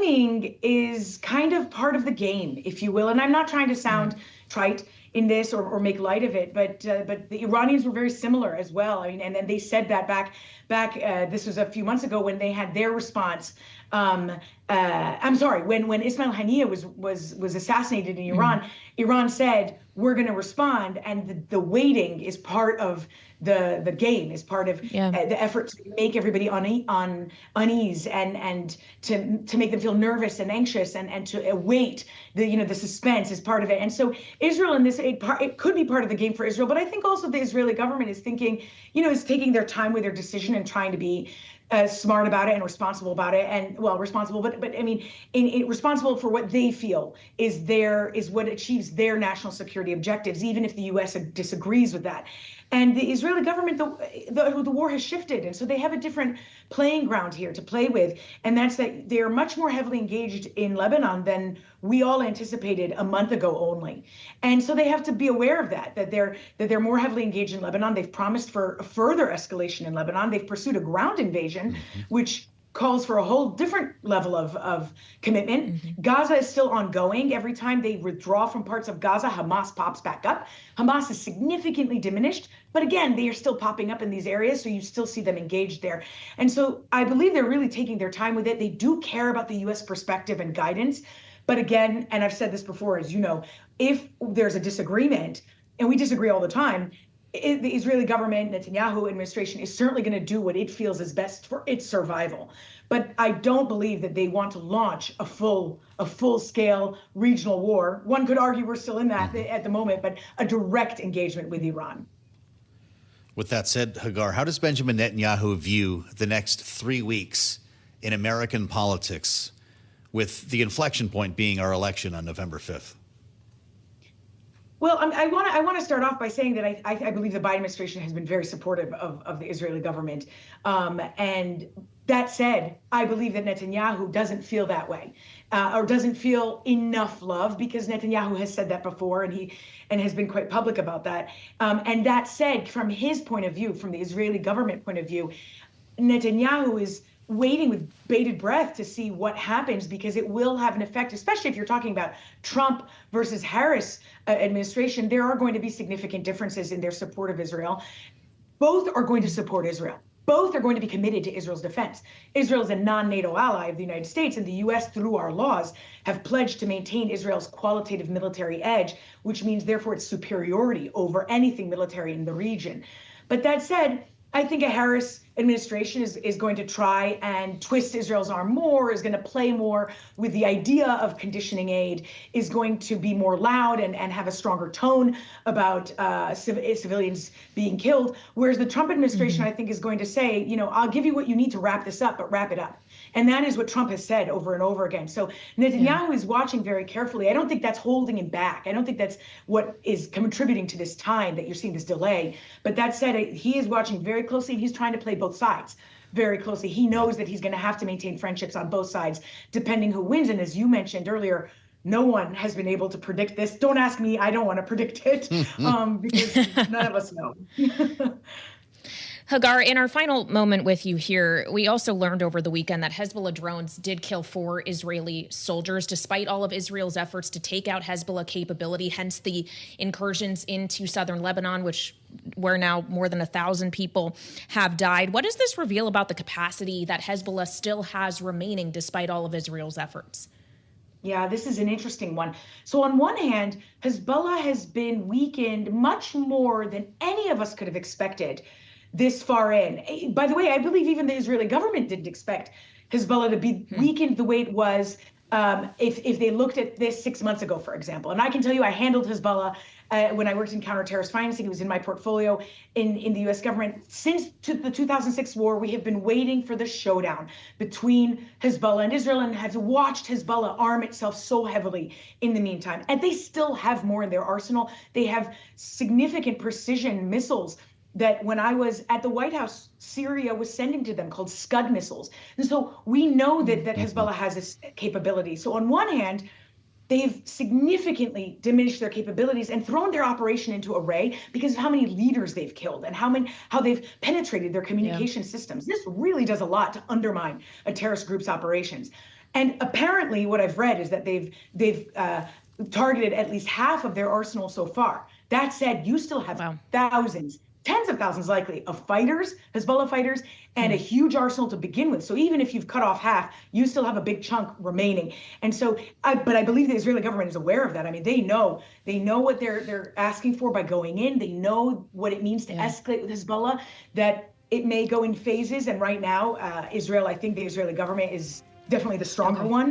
timing is kind of part of the game, if you will. And I'm not trying to sound trite in this or make light of it, but the Iranians were very similar as well. I mean, and then they said that back. This was a few months ago when they had their response. I'm sorry, when Ismail Haniyeh was assassinated in Iran, Iran said, we're going to respond, and the waiting is part of the game, is part of the effort to make everybody on unease and to make them feel nervous and anxious and to await the suspense is part of it. And so Israel in this, it could be part of the game for Israel, but I think also the Israeli government is thinking, is taking their time with their decision and trying to be smart about it and responsible about it, and responsible, but I mean, responsible for what they feel is what achieves their national security objectives, even if the U.S. disagrees with that. And the Israeli government, the war has shifted, and so they have a different playing ground here to play with, and that's that they're much more heavily engaged in Lebanon than we all anticipated a month ago only. And so they have to be aware of that they're more heavily engaged in Lebanon. They've promised for a further escalation in Lebanon. They've pursued a ground invasion, which calls for a whole different level of commitment. Gaza is still ongoing. Every time they withdraw from parts of Gaza, Hamas pops back up. Hamas is significantly diminished, but again, they are still popping up in these areas, so you still see them engaged there. And so I believe they're really taking their time with it. They do care about the U.S. perspective and guidance. But again, and I've said this before, as you know, if there's a disagreement, and we disagree all the time, the Israeli government, Netanyahu administration is certainly going to do what it feels is best for its survival. But I don't believe that they want to launch a full-scale regional war. One could argue we're still in that at the moment, but a direct engagement with Iran. With that said, Hagar, how does Benjamin Netanyahu view the next 3 weeks in American politics, with the inflection point being our election on November 5th? Well, I want to start off by saying that I believe the Biden administration has been very supportive of the Israeli government. And that said, I believe that Netanyahu doesn't feel that way, or doesn't feel enough love, because Netanyahu has said that before, and has been quite public about that. And that said, from his point of view, from the Israeli government point of view, Netanyahu is waiting with bated breath to see what happens, because it will have an effect, especially if you're talking about Trump versus Harris administration. There are going to be significant differences in their support of Israel. Both are going to support Israel. Both are going to be committed to Israel's defense. Israel is a non-NATO ally of the United States, and the U.S., through our laws, have pledged to maintain Israel's qualitative military edge, which means, therefore, its superiority over anything military in the region. But that said, I think a Harris administration is going to try and twist Israel's arm more, is going to play more with the idea of conditioning aid, is going to be more loud and have a stronger tone about civilians being killed. Whereas the Trump administration, I think, is going to say, I'll give you what you need to wrap this up, but wrap it up. And that is what Trump has said over and over again. So Netanyahu is watching very carefully. I don't think that's holding him back. I don't think that's what is contributing to this time that you're seeing this delay. But that said, he is watching very closely, and he's trying to play both sides very closely. He knows that he's going to have to maintain friendships on both sides, depending who wins. And as you mentioned earlier, no one has been able to predict this. Don't ask me. I don't want to predict it, because none of us know. Hagar, in our final moment with you here, we also learned over the weekend that Hezbollah drones did kill 4 Israeli soldiers, despite all of Israel's efforts to take out Hezbollah capability, hence the incursions into southern Lebanon, where now more than 1,000 people have died. What does this reveal about the capacity that Hezbollah still has remaining despite all of Israel's efforts? Yeah, this is an interesting one. So on one hand, Hezbollah has been weakened much more than any of us could have expected this far in. By the way, I believe even the Israeli government didn't expect Hezbollah to be weakened the way it was if they looked at this 6 months ago, for example. And I can tell you, I handled Hezbollah when I worked in counterterrorist financing. It was in my portfolio in the U.S. government. Since the 2006 war, we have been waiting for the showdown between Hezbollah and Israel, and have watched Hezbollah arm itself so heavily in the meantime. And they still have more in their arsenal. They have significant precision missiles that when I was at the White House, Syria was sending to them, called Scud missiles. And so we know that Hezbollah has this capability. So on one hand, they've significantly diminished their capabilities and thrown their operation into array because of how many leaders they've killed and how they've penetrated their communication systems. This really does a lot to undermine a terrorist group's operations. And apparently what I've read is that they've targeted at least half of their arsenal so far. That said, you still have thousands, tens of thousands likely, of fighters, Hezbollah fighters, and a huge arsenal to begin with. So even if you've cut off half, you still have a big chunk remaining. And so, but I believe the Israeli government is aware of that. I mean, they know what they're asking for by going in. They know what it means to escalate with Hezbollah, that it may go in phases. And right now, Israel, I think the Israeli government is definitely the stronger one.